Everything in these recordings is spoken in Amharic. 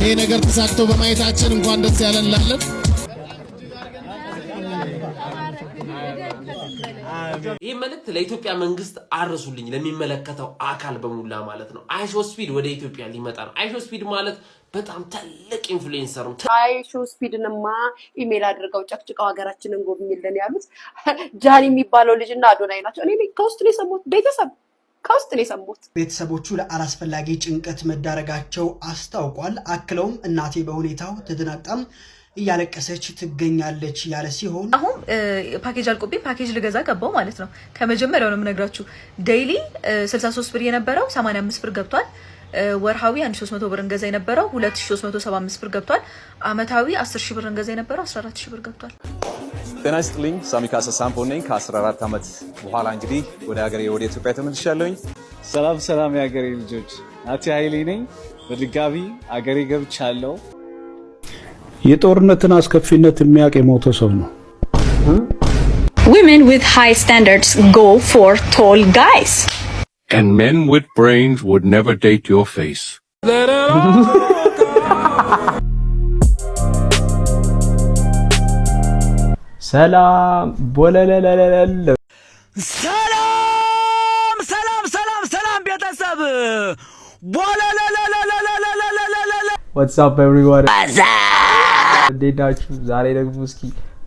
ይሄ ነገር ተሳክቶ በማየታችን እንኳን ደስ ያለን እንላለን። ይህ መልእክት ለኢትዮጵያ መንግስት አርሱልኝ ለሚመለከተው አካል በሙላ ማለት ነው። አይሾ ስፒድ ወደ ኢትዮጵያ ሊመጣ ነው። አይሾ ስፒድ ማለት በጣም ትልቅ ኢንፍሉዌንሰር ነው። አይሾ ስፒድንማ ኢሜል አድርገው ጨቅጭቀው ሀገራችንን ጎብኝልን ያሉት ጃኒ የሚባለው ልጅና አዶናይ ናቸው። እኔ ከውስጥ ነው የሰሙት ከውስጥ ነው የሰሙት። ቤተሰቦቹ ለአላስፈላጊ ጭንቀት መዳረጋቸው አስታውቋል። አክለውም እናቴ በሁኔታው ተደናግጣም እያለቀሰች ትገኛለች ያለ ሲሆን አሁን ፓኬጅ አልቆብኝ ፓኬጅ ልገዛ ገባው ማለት ነው። ከመጀመሪያው ነው የምነግራችሁ። ዴይሊ 63 ብር የነበረው 85 ብር ገብቷል። ወርሃዊ 1300 ብር እንገዛ የነበረው 2375 ብር ገብቷል። አመታዊ 10000 ብር እንገዛ የነበረው 14000 ብር ገብቷል። ጤና ይስጥልኝ። ሳሚካሳ ሳምፖል ነኝ። ከ14 አመት በኋላ እንግዲህ ወደ ሀገሬ ወደ ኢትዮጵያ ተመልሻለሁኝ። ሰላም የሀገሬ ልጆች፣ ናቲ ኃይሌ ነኝ። በድጋሚ ሀገሬ ገብቻለሁ። የጦርነትን አስከፊነት የሚያውቅ የሞተ ሰው ነው። Women with high standards go for tall guys. And men with brains would never date your face. ሰላም ቦለለለለለ ሰላም ቤተሰብ ቦለለለለለለለለ What's up everyone? እንዴት ናችሁ? ዛሬ ደግሞ እስኪ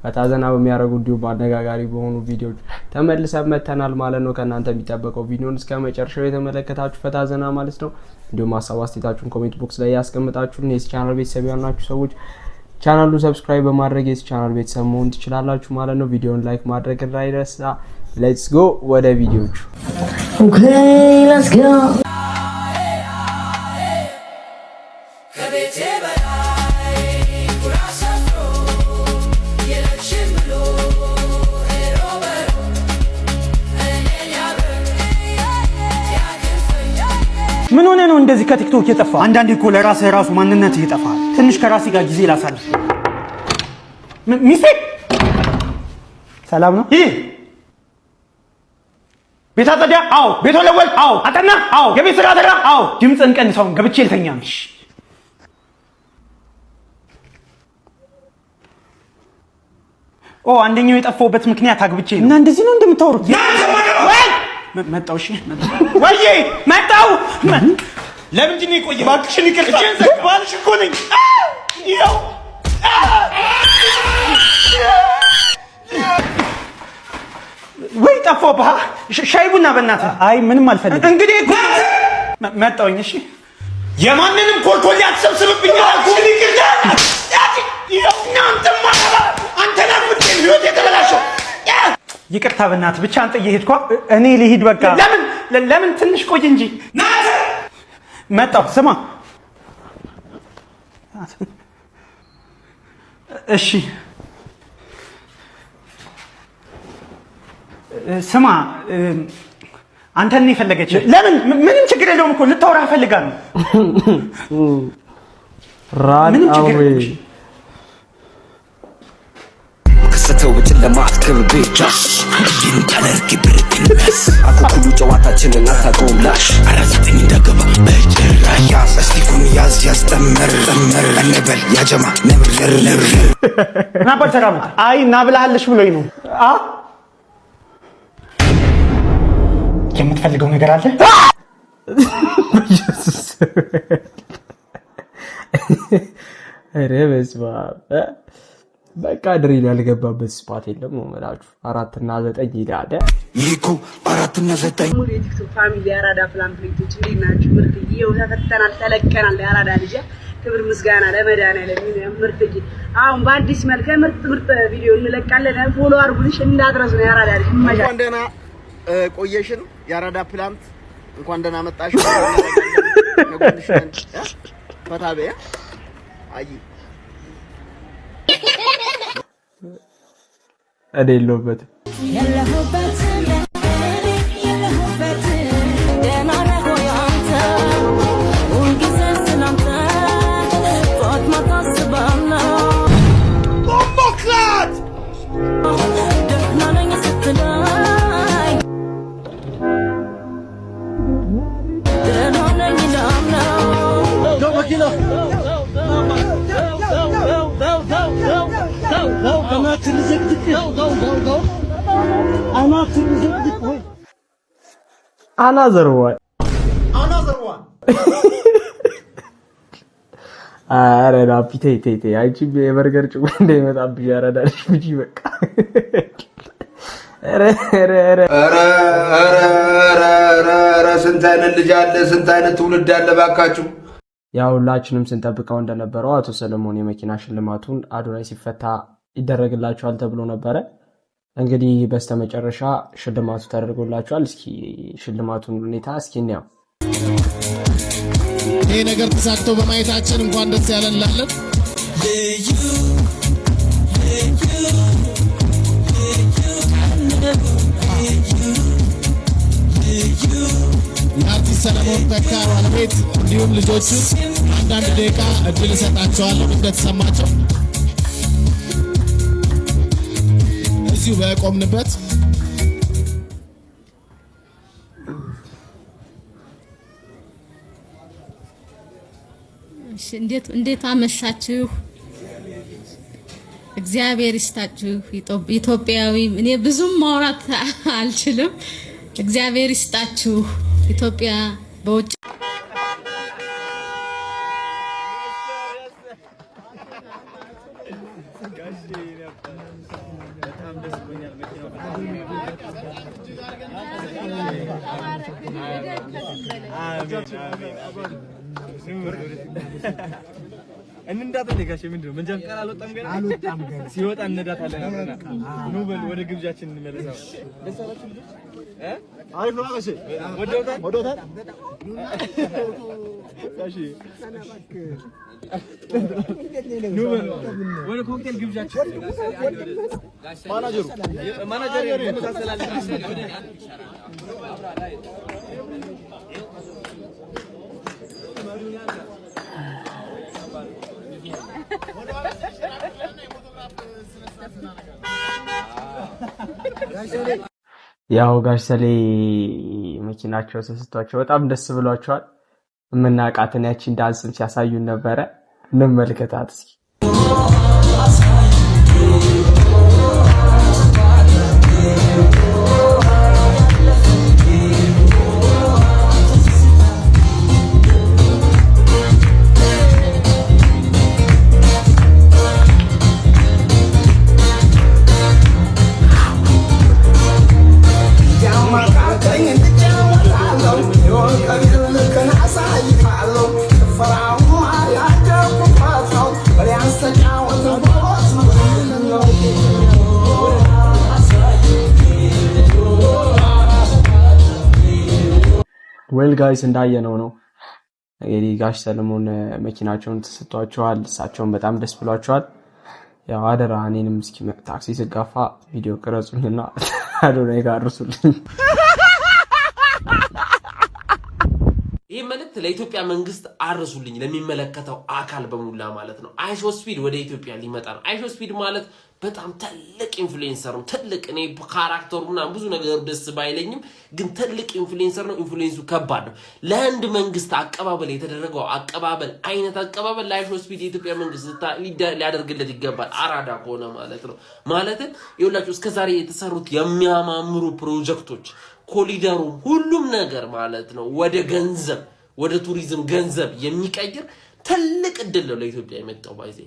ፈታዘና በሚያደርጉ እንዲሁም አነጋጋሪ በሆኑ ቪዲዮዎች ተመልሰን መተናል ማለት ነው። ከእናንተ የሚጠበቀው ቪዲዮን እስከ መጨረሻው የተመለከታችሁ ፈታዘና ማለት ነው። እንዲሁም ሀሳብ አስተያየታችሁን ኮሜንት ቦክስ ላይ ያስቀምጣችሁን። የዚህ ቻናል ቤተሰብ ያላችሁ ሰዎች ቻናሉን ሰብስክራይብ በማድረግ የዚህ ቻናል ቤተሰብ መሆን ትችላላችሁ ማለት ነው። ቪዲዮን ላይክ ማድረግ እንዳይረሳ። ሌትስ ጎ ወደ ቪዲዮቹ። Okay, let's go. ምን ሆነ ነው እንደዚህ ከቲክቶክ የጠፋ? አንዳንዴ እኮ ለራስህ ራሱ ማንነት ይጠፋል። ትንሽ ከራሴ ጋር ጊዜ ላሳልፍ። ሚስቴ ሰላም ነው? ይሄ ቤት አጸዳ? አዎ። ቤት ወለወል? አዎ። አጠና? አዎ። የቤት ስራ ተራ? አዎ። ድምፅህን ቀንሰው ገብቼ ልተኛ ነው። አንደኛው የጠፋውበት ምክንያት አግብቼ ነው። እና እንደዚህ ነው እንደምታወሩት? መጣው። እሺ ወይ መጣው። ለምንድን ነው የቆየው? እባክሽን ይቅርታ። ባልሽ እኮ ነኝ። ይኸው ወይ ጠፋብህ? ሻይ ቡና በእናትህ። አይ ምንም አልፈልግም። እንግዲህ መጣውኝ። እሺ የማንንም ኮልኮል ያትሰብስብብኝ። እባክሽን ይቅርታ። ይኸው እናንተ ማራ አንተ ለምን ህይወት የተበላሸው? ይቅርታ በእናትህ ብቻ አንተ እየሄድኩ እኔ ልሂድ በቃ። ለምን ትንሽ ቆይ እንጂ። መጣሁ። ስማ እሺ ስማ አንተን ነው የፈለገች። ለምን? ምንም ችግር የለውም እኮ ልታወራ ፈልጋ ነው። ምንም ችግር የለውም። ስተው በጨለማት ከብቤጃሽ ይንተለርክ ብርክንስ አኩኩሉ ጨዋታችንን አታቆም ላሽ አራዘጠኝ እንዳገባ በጭራሽ እስቲኩን ያዝ ያስጠመር እንበል ያጀማ ነብር ናባል ተራመድ። አይ ናብላልሽ ብሎኝ ነው። የምትፈልገው ነገር አለ? ኧረ በስመ አብ። በቃ ድሪል ያልገባበት ስፓት የለም ነው ማለት 4 እና 9 ይላል። ይኩ 4 እና 9 ሙሉ የቲክቶክ ፋሚሊ ያራዳ ፕላንፕሌቶች እንዴት ናችሁ? ምርጥ ይሄው ተፈተናል ተለቀናል። ያራዳ ልጅ ክብር ምስጋና ለመድኃኒዓለም ምርጥ ልጅ። አሁን በአዲስ መልክ ምርጥ ቪዲዮ እንለቃለን። ፎሎ አድርጉልሽ እንዳትረሱ ነው። ያራዳ ልጅ እንኳን ደህና ቆየሽን። ያራዳ ፕላንት እንኳን ደህና መጣሽ። ከጎንሽ ነን። ፈታበ አይ አደለበት ልዘግዝቅ ነው አናትን ልዘግዝቅ ወይ another one አረ ናፒ ተይ አንቺ የበርገር ጭው እንደሚመጣብሽ ያረዳልሽ ብጂ በቃ ስንት አይነት ልጅ አለ ስንት አይነት ትውልድ አለ ባካችሁ። ያው ሁላችንም ስንጠብቀው እንደነበረው አቶ ሰለሞን የመኪና ሽልማቱን አዶናይ ሲፈታ ይደረግላቸዋል ተብሎ ነበረ። እንግዲህ በስተመጨረሻ ሽልማቱ ተደርጎላቸዋል። እስኪ ሽልማቱን ሁኔታ እስኪ እንየው። ይሄ ነገር ተሳክቶ በማየታችን እንኳን ደስ ያለን እንላለን። የአርቲስት ሰለሞን ተካ ባለቤት እንዲሁም ልጆቹን አንዳንድ ደቂቃ እድል እሰጣቸዋለሁ እንደተሰማቸው እዚሁ በቆምንበት። እንዴት አመሻችሁ? እግዚአብሔር ይስጣችሁ። ኢትዮጵያዊ እኔ ብዙም ማውራት አልችልም። እግዚአብሔር ይስጣችሁ። ኢትዮጵያ በውጭ እንንዳት ለጋሽ ምንድነው መንጃ ፍቃድ አልወጣም ገና ሲወጣ እንነዳታለን አብረና ኑ በል ወደ ግብዣችን እንመለሳው ደሳላችሁ አሪፍ ነው ጋሽ ወዶታል ጋሽ ኑ በል ወደ ኮክቴል ግብዣችን ማናጀሩ የመሳሰላል ያው ጋሽ ሰሌ መኪናቸው ተሰጥቷቸው በጣም ደስ ብሏቸዋል። የምናውቃትን ያቺን ዳንስም ሲያሳዩን ነበረ። እንመልከታት እስኪ። ዌል ጋይስ እንዳየነው ነው እንግዲህ ጋሽ ሰለሞን መኪናቸውን ተሰጥቷቸዋል። እሳቸውን በጣም ደስ ብሏቸዋል። ያው አደራ እኔንም እስኪ ታክሲ ስጋፋ ቪዲዮ ቅረጹኝና አዶናይ ጋር አድርሱልኝ። ይህ መልእክት ለኢትዮጵያ መንግስት አርሱልኝ፣ ለሚመለከተው አካል በሙላ ማለት ነው። አይሾ ስፒድ ወደ ኢትዮጵያ ሊመጣ ነው። አይሾ ስፒድ ማለት በጣም ትልቅ ኢንፍሉዌንሰር ነው። ትልቅ እኔ ካራክተሩና ብዙ ነገር ደስ ባይለኝም ግን ትልቅ ኢንፍሉዌንሰር ነው። ኢንፍሉዌንሱ ከባድ ነው። ለህንድ መንግስት አቀባበል የተደረገው አቀባበል አይነት አቀባበል ለአይሾ ስፒድ የኢትዮጵያ መንግስት ሊያደርግለት ይገባል። አራዳ ከሆነ ማለት ነው። ማለትም ይኸውላችሁ እስከዛሬ የተሰሩት የሚያማምሩ ፕሮጀክቶች ኮሊደሩ ሁሉም ነገር ማለት ነው ወደ ገንዘብ ወደ ቱሪዝም ገንዘብ የሚቀይር ትልቅ እድል ነው ለኢትዮጵያ የመጣው ባይዜ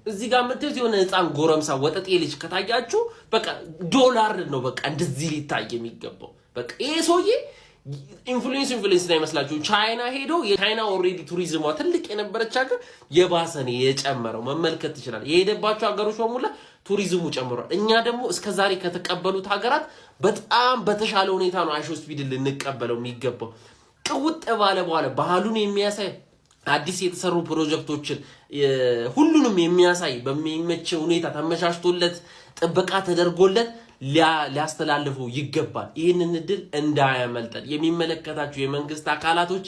እዚህ ጋር መጥተው የሆነ ህፃን ጎረምሳ ወጠጤ ልጅ ከታያችሁ በቃ ዶላር ነው በቃ እንደዚህ ሊታይ የሚገባው በቃ ይሄ ሰውዬ ኢንፍሉዌንስ ላይ መስላችሁ ቻይና ሄዶ የቻይና ኦሬዲ ቱሪዝሟ ትልቅ የነበረች ሀገር የባሰነ የጨመረው መመልከት ይችላል። የሄደባቸው ሀገሮች በሙላ ቱሪዝሙ ጨምሯል። እኛ ደግሞ እስከዛሬ ከተቀበሉት ሀገራት በጣም በተሻለ ሁኔታ ነው አይሾ ስፒድ ልንቀበለው የሚገባው። ቅውጥ ባለ በኋላ ባህሉን የሚያሳይ አዲስ የተሰሩ ፕሮጀክቶችን ሁሉንም የሚያሳይ በሚመች ሁኔታ ተመቻችቶለት ጥበቃ ተደርጎለት ሊያስተላልፈው ይገባል። ይህንን እድል እንዳያመልጠን የሚመለከታችሁ የመንግስት አካላቶች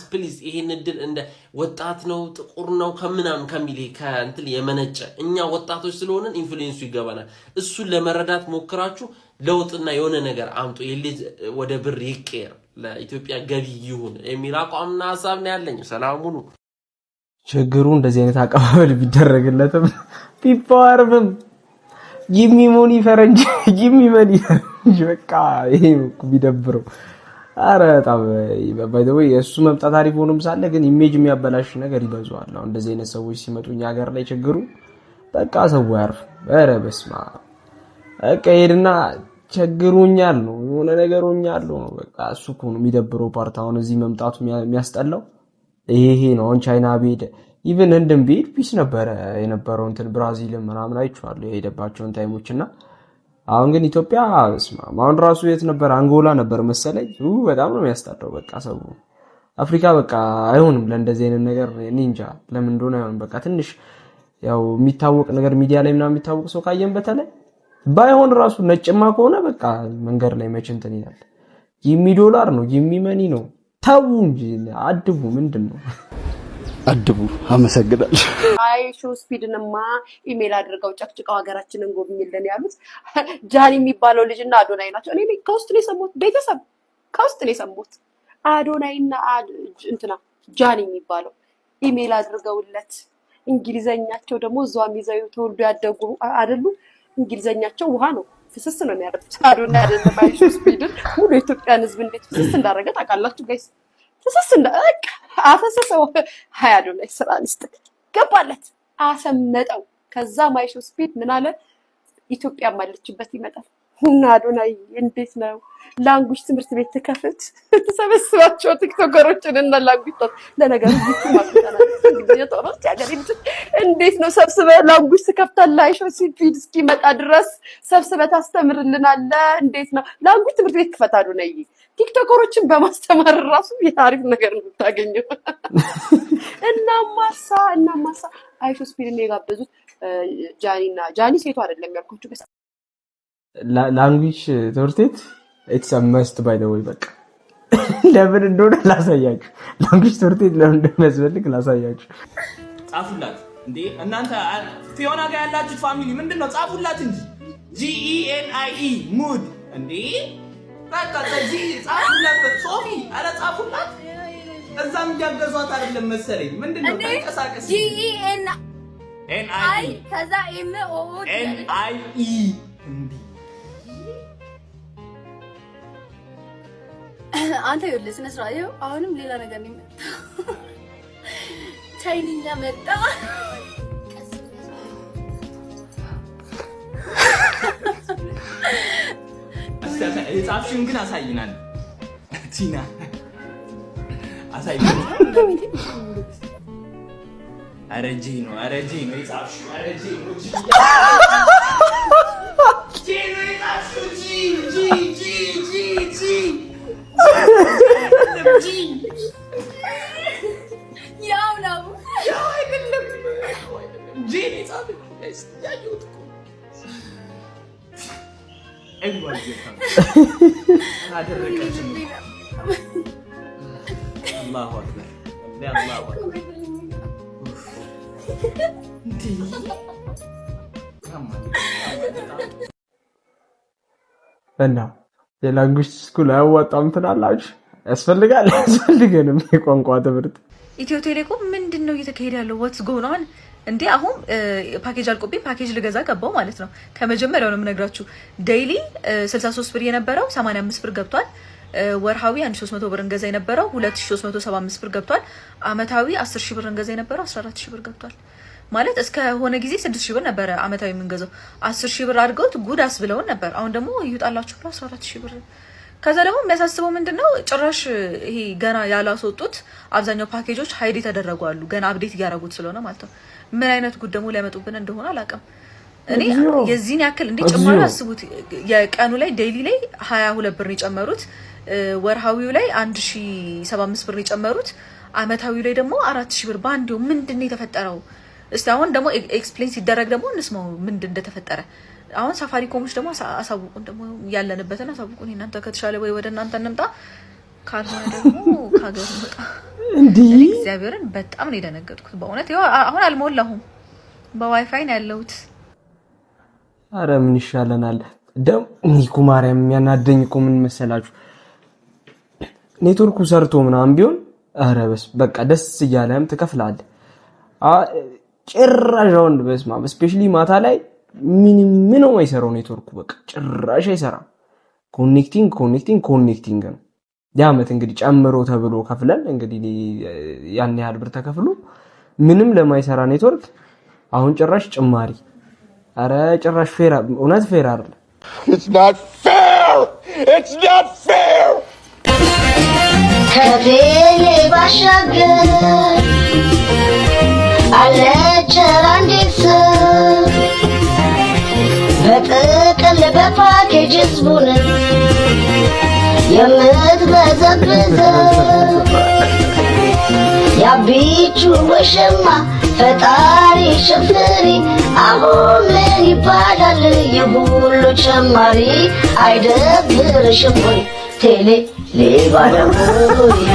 ፕሊዝ ይሄን እድል እንደ ወጣት ነው ጥቁር ነው ከምናም ከሚል ከእንትን የመነጨ እኛ ወጣቶች ስለሆነን ኢንፍሉዌንሱ ይገባናል። እሱን ለመረዳት ሞክራችሁ ለውጥና የሆነ ነገር አምጡ። ይልጅ ወደ ብር ይቀር ለኢትዮጵያ ገቢ ይሁን የሚል አቋምና ሐሳብ ነው ያለኝ። ሰላም ሁኑ። ችግሩ እንደዚህ አይነት አቀባበል ቢደረግለትም ቢባርብም ጂሚ ሞኒ ፈረንጅ ጂሚ መኒ ፈረንጅ በቃ ይሄ ቢደብረው አረ በጣም ባይ ዘ ዌይ እሱ መምጣት አሪፍ ሆኖም ሳለ ግን ኢሜጅ የሚያበላሽ ነገር ይበዛዋል። አሁን እንደዚህ አይነት ሰዎች ሲመጡ እኛ ሀገር ላይ ችግሩ በቃ ሰው ያርፍ። ኧረ በስማ በቃ ሄድና ቸግሩኛል ነው የሆነ ነገሩኛል ነው በቃ እሱ እኮ ነው የሚደብረው ፓርት። አሁን እዚህ መምጣቱ የሚያስጠላው ይሄ ነው። አሁን ቻይና ቢሄድ ኢቭን ህንድም ቢሄድ ፒስ ነበረ የነበረው እንትን ብራዚልም ምናምን አይቼዋለሁ የሄደባቸውን ታይሞችና አሁን ግን ኢትዮጵያ በስማ አሁን ራሱ የት ነበር አንጎላ ነበር መሰለኝ። በጣም ነው የሚያስጠላው በቃ ሰው አፍሪካ በቃ አይሆንም ለእንደዚህ አይነት ነገር እኔ እንጃ ለምን እንደሆነ አይሆንም። በቃ ትንሽ ያው የሚታወቅ ነገር ሚዲያ ላይ ምናምን የሚታወቅ ሰው ካየን በተለይ ባይሆን ራሱ ነጭማ ከሆነ በቃ መንገድ ላይ መች እንትን ይላል። ጂሚ ዶላር ነው ጂሚ መኒ ነው። ታው እንጂ አድቡ ምንድነው አድቡ። አመሰግናለሁ። አይሾ ስፒድንማ ኢሜል አድርገው ጨቅጭቀው ሀገራችንን ጎብኝልን ያሉት ጃኒ የሚባለው ልጅና አዶናይ ናቸው። እኔ ከውስጥ ነው የሰማሁት፣ ቤተሰብ ከውስጥ ነው የሰማሁት። አዶናይና እንትና ጃኒ የሚባለው ኢሜል አድርገውለት እንግሊዘኛቸው ደግሞ እዛም ይዘው ተወልዶ ያደጉ አይደሉ? እንግሊዘኛቸው ውሃ ነው፣ ፍስስ ነው የሚያደርጉት። አዶናይ አይደለም አይሾ ስፒድን ሙሉ የኢትዮጵያን ሕዝብ እንዴት ፍስስ እንዳደረገ ታውቃላችሁ ጋይስ? ፍስስ እንዳደረገ አፈሰሰው። አዶናይ ስራ ልስጥ ገባለት፣ አሰመጠው። ከዛ ማይሾ ስፒድ ምን አለ? ኢትዮጵያ ማለችበት ይመጣል። እና አዶናይ እንዴት ነው ላንጉጅ ትምህርት ቤት ትከፍት ተሰበስባቸው ቲክቶከሮችን እና ላንጉጅ ለነገሩ እንዴት ነው ሰብስበ ላንጉጅ ትከፍታለህ? አይሾ ስፒድ እስኪመጣ ድረስ ሰብስበ ታስተምርልናለህ? እንዴት ነው ላንጉጅ ትምህርት ቤት ክፈት አዶናይ። ቲክቶከሮችን በማስተማር ራሱ የታሪፍ ነገር ነው የምታገኘው። እናማሳ አይሾ ስፒድን የጋበዙት ጃኒ ሴቷ አይደለም ያልኳችሁ ላንጉጅ ትምህርት ቤት ኢትስ አ መስት ባይ ዘ ዌይ በቃ ለምን እንደሆነ ላሳያችሁ። ላንጉጅ ትምህርት ቤት ለምን እንደሚያስፈልግ ላሳያችሁ። ጻፉላት እንዴ እናንተ ፊዮና ጋር ያላችሁት ፋሚሊ ምንድነው? ጻፉላት እንጂ GENIE ሙድ እንዴ በቃ እዚህ ጻፉላት። ሶፊ አረ ጻፉላት። እዛም ያገዟት አይደለም መሰለኝ ምንድነው? ተንቀሳቀስ GENIE ከዛ MOODNIE እንዴ አንተ ይኸውልህ ስነ ስርዓት ይኸው አሁንም ሌላ ነገር ነው የሚመጣው። ቻይንኛ መጣ። ጻፍሽን ግን አሳይናል ቲና አሳይናል። አረጂ ነው የጻፍሽው አረጂ ነው ያው ነው አይደለም ጂኒ ጻፍ ያዩት አላሁ አክበር አላሁ አክበር እና የላንጉጅ ስኩል አያዋጣም ትላላችሁ? ያስፈልገንም የቋንቋ ትምህርት። ኢትዮ ቴሌኮም ምንድነው እየተካሄደ ያለው? ዋትስ ጎን ኦን እንዴ? አሁን ፓኬጅ አልቆብኝ ፓኬጅ ልገዛ ገባው ማለት ነው። ከመጀመሪያው ነው የምነግራችሁ። ዴይሊ 63 ብር የነበረው 85 ብር ገብቷል። ወርሃዊ 1300 ብር እንገዛ የነበረው 2375 ብር ገብቷል። አመታዊ 10000 ብር እንገዛ የነበረው 14000 ብር ገብቷል። ማለት እስከ ሆነ ጊዜ 6000 ብር ነበር አመታዊ የምንገዛው። 10000 ብር አድርገውት ጉዳስ ብለውን ነበር። አሁን ደግሞ ይውጣላችሁ ብለው 14000 ብር። ከዛ ደግሞ የሚያሳስበው ምንድነው ጭራሽ ይሄ ገና ያላስወጡት አብዛኛው ፓኬጆች ሃይድ የተደረጉ አሉ። ገና አፕዴት እያደረጉት ስለሆነ ማለት ነው። ምን አይነት ጉድ ደግሞ ሊያመጡብን እንደሆነ አላውቅም። እኔ የዚህን ያክል እንዴ ጭማሪ አስቡት። የቀኑ ላይ ዴይሊ ላይ 22 ብር የጨመሩት፣ ወርሃዊው ላይ 1075 ብር የጨመሩት፣ አመታዊው ላይ ደግሞ 4000 ብር ባንዴው። ምንድነው የተፈጠረው? እስቲ አሁን ደግሞ ኤክስፕሌን ሲደረግ ደግሞ እንስማው ምን እንደተፈጠረ። አሁን ሳፋሪኮሞች ደግሞ አሳውቁን፣ ደግሞ ያለንበትን አሳውቁን። እናንተ ከተሻለ ወይ ወደ እናንተ እንምጣ፣ ካልሆነ ደግሞ ካገር እንምጣ። እንዴ እግዚአብሔርን በጣም ነው የደነገጥኩት በእውነት። አሁን አልሞላሁም፣ በዋይፋይ ነው ያለሁት። አረ ምን ይሻለናል ደግሞ እኮ ማርያም። የሚያናደኝ እኮ ምን መሰላችሁ? ኔትወርኩ ሰርቶ ምናምን ቢሆን አረ በቃ ደስ እያለም ትከፍላለህ። ጭራሽ አሁን በስማ ስፔሻሊ ማታ ላይ ምን ነው አይሰራው ኔትወርኩ በቃ ጭራሽ አይሰራም። ኮኔክቲንግ ነው። ያመት እንግዲህ ጨምሮ ተብሎ ከፍለን እንግዲህ ያን ያህል ብር ተከፍሎ ምንም ለማይሰራ ኔትወርክ አሁን ጭራሽ ጭማሪ። አረ ጭራሽ ፌር እውነት ፌር አይደለም። It's not fair. ከቤሌ ባሻገር አለች አንዲት በጥቅል በፓኬጅ ህዝቡን የምትበዘብዘው ያቢቹ ወሸማ ፈጣሪ ሽፍሪ አሁን ምን ይባላል የሁሉ ጨማሪ አይደብርሽም ወይ ቴሌ ሌባለሙይ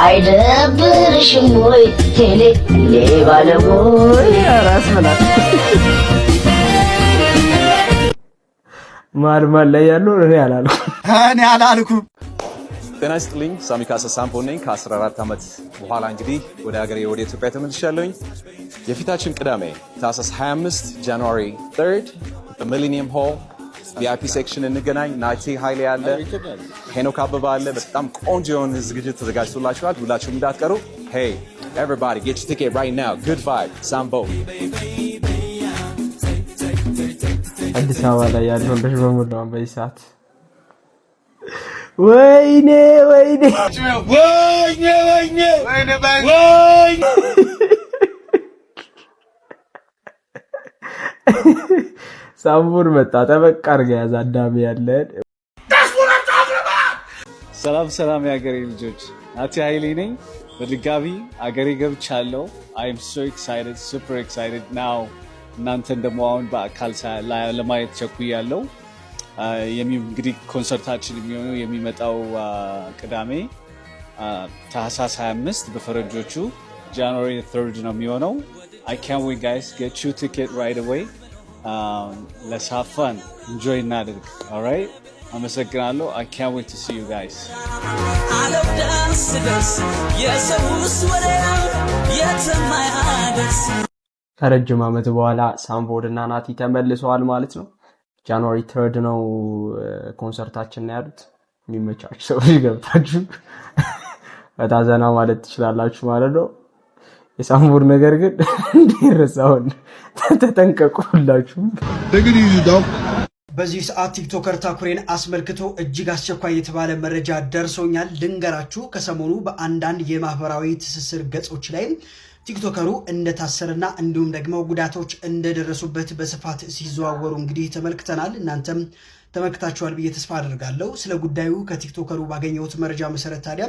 አይደብርሽም ወይ ቴሌ ሌባለሙይ ራስ ማለት ማርማል ላይ ያለው እኔ አላልኩም። ጤና ይስጥልኝ። ሳሚካሳ ሳምፖን ነኝ። ከ14 ዓመት በኋላ እንግዲህ ወደ ሀገሬ ወደ ኢትዮጵያ ተመልሻለሁኝ። የፊታችን ቅዳሜ ታህሳስ 25 ጃንዋሪ 3 በሚሊኒየም ሆል ቪአይፒ ሴክሽን እንገናኝ። ናቲ ኃይሌ አለ፣ ሄኖክ አበባ አለ። በጣም ቆንጆ የሆነ ዝግጅት ተዘጋጅቶላችኋል። ሁላችሁም እንዳትቀሩ። ሄይ ኤቨሪባዲ ጌት ዮር ቲኬት ራይት ናው። ጉድ ቫይብ ሳምቦ። አዲስ አበባ ላይ ያለው ልጅ በሙሉ በዚህ ሰዓት ወይኔ ሳምቡር መጣ ተበቃ አርጋ ያዛ አዳሚ ያለን። ሰላም የሀገሬ ልጆች፣ ናቲ ኃይሌ ነኝ። በድጋሚ አገሬ ገብቻለሁ። አይ አም ሶ ኤክሳይትድ ሱፐር ኤክሳይትድ ናው። እናንተን ደግሞ አሁን በአካል ለማየት ቸኩያለሁ። እንግዲህ ኮንሰርታችን የሚሆነው የሚመጣው ቅዳሜ ታህሳስ 25 በፈረንጆቹ ጃንዋሪ 3 ነው የሚሆነው። I can't wait guys, get your ticket right away. Let's have fun, enjoy እናድርግ። all right, አመሰግናለሁ። I can't wait to see you guys. ከረጅም ዓመት በኋላ ሳምቦድ እና ናቲ ተመልሰዋል ማለት ነው። ጃንዋሪ 3 ነው ኮንሰርታችን ያሉት። የሚመቻችሁ ሰዎች ገብታችሁ በታዘና ማለት ትችላላችሁ ማለት ነው። የሳምቡር ነገር ግን እንዲረሳውን ተጠንቀቁላችሁ። በዚህ ሰዓት ቲክቶከር ታኩሬን አስመልክቶ እጅግ አስቸኳይ የተባለ መረጃ ደርሶኛል፣ ልንገራችሁ። ከሰሞኑ በአንዳንድ የማህበራዊ ትስስር ገጾች ላይ ቲክቶከሩ እንደታሰረና እንዲሁም ደግሞ ጉዳቶች እንደደረሱበት በስፋት ሲዘዋወሩ እንግዲህ ተመልክተናል። እናንተም ተመልክታችኋል ብዬ ተስፋ አደርጋለሁ። ስለ ጉዳዩ ከቲክቶከሩ ባገኘሁት መረጃ መሰረት ታዲያ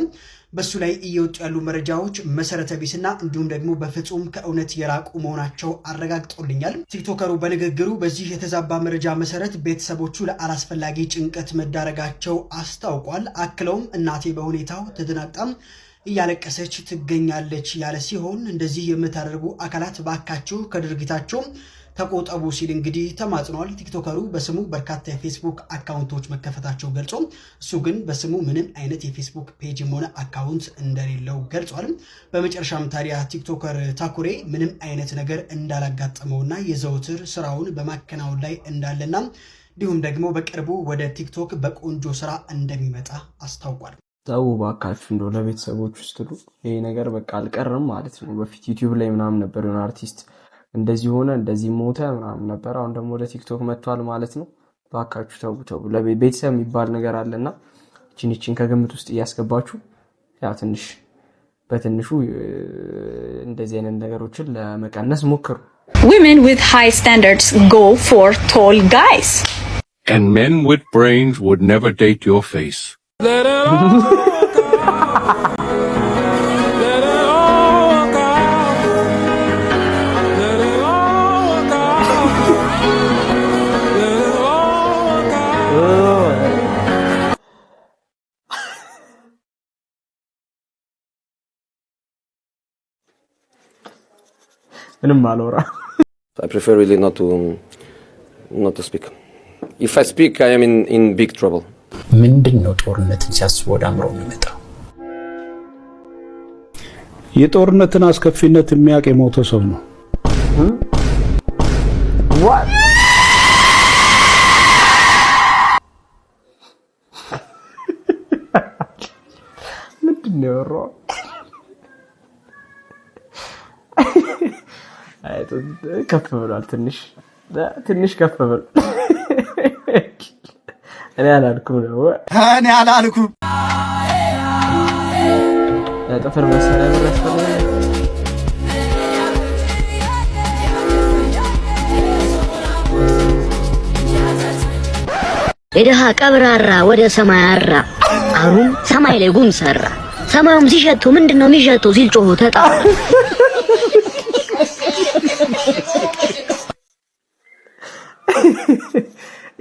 በሱ ላይ እየወጡ ያሉ መረጃዎች መሰረተ ቢስና እንዲሁም ደግሞ በፍጹም ከእውነት የራቁ መሆናቸው አረጋግጦልኛል። ቲክቶከሩ በንግግሩ በዚህ የተዛባ መረጃ መሰረት ቤተሰቦቹ ለአላስፈላጊ ጭንቀት መዳረጋቸው አስታውቋል። አክለውም እናቴ በሁኔታው ተደናግጣም እያለቀሰች ትገኛለች ያለ ሲሆን እንደዚህ የምታደርጉ አካላት ባካችሁ ከድርጊታቸው ተቆጠቡ ሲል እንግዲህ ተማጽኗል። ቲክቶከሩ በስሙ በርካታ የፌስቡክ አካውንቶች መከፈታቸው ገልጾ እሱ ግን በስሙ ምንም አይነት የፌስቡክ ፔጅም ሆነ አካውንት እንደሌለው ገልጿል። በመጨረሻም ታዲያ ቲክቶከር ታኩሬ ምንም አይነት ነገር እንዳላጋጠመውና የዘውትር ስራውን በማከናወን ላይ እንዳለና እንዲሁም ደግሞ በቅርቡ ወደ ቲክቶክ በቆንጆ ስራ እንደሚመጣ አስታውቋል። ታው ባካችሁ እንደው ለቤተሰቦች ስትሉ ይሄ ነገር በቃ አልቀርም ማለት ነው። በፊት ዩቲዩብ ላይ ምናምን ነበር የሆነ አርቲስት እንደዚህ ሆነ እንደዚህ ሞተ ምናምን ነበር። አሁን ደግሞ ወደ ቲክቶክ መጥቷል ማለት ነው። ባካችሁ ተው ለቤተሰብ የሚባል ነገር አለና እቺን ከግምት ውስጥ እያስገባችሁ ያ በትንሹ እንደዚህ አይነት ነገሮችን ለመቀነስ ሞክሩ። Women with high standards go for tall guys. And men with brains would never date your face. ምንም አልወራ። I prefer really not to speak. If I speak, I am in big trouble. ምንድነው ጦርነትን ሲያስቡ ወደ አእምሮ የሚመጣው? የጦርነትን አስከፊነት የሚያውቅ የሞተ ሰው ነው። ምንድነው ያወራው? አይቶ ከፍ ብሏል። ትንሽ ከፍ ብሏል። እኔ አላልኩም። ጥፍር መሰሪያ ብረስተለ የደሃ ቀብራራ ወደ ሰማይ አራ አሩን ሰማይ ላይ ጉም ሰራ። ሰማዩም ሲሸተው ምንድነው የሚሸተው ሲል ጮሆ ተጣራ።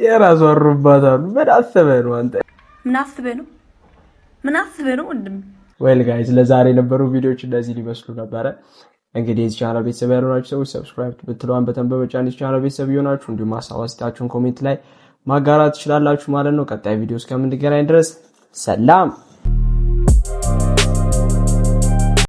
የራሱ አሩባታሉ። ምን አስበህ ነው አንተ? ምን አስበህ ነው ወንድም? ዌል ጋይስ ለዛሬ የነበሩ ቪዲዮዎች እንደዚህ ሊመስሉ ነበረ። እንግዲህ የዚህ ቻናል ቤተሰብ ያልሆናችሁ ሰዎች ሰብስክራይብ ብትለዋን በተን በመጫን የዚህ ቻናል ቤተሰብ ይሆናችሁ። እንዲሁም ሀሳብ አስተያየታችሁን ኮሜንት ላይ ማጋራት ትችላላችሁ ማለት ነው። ቀጣይ ቪዲዮ እስከምንገናኝ ድረስ ሰላም።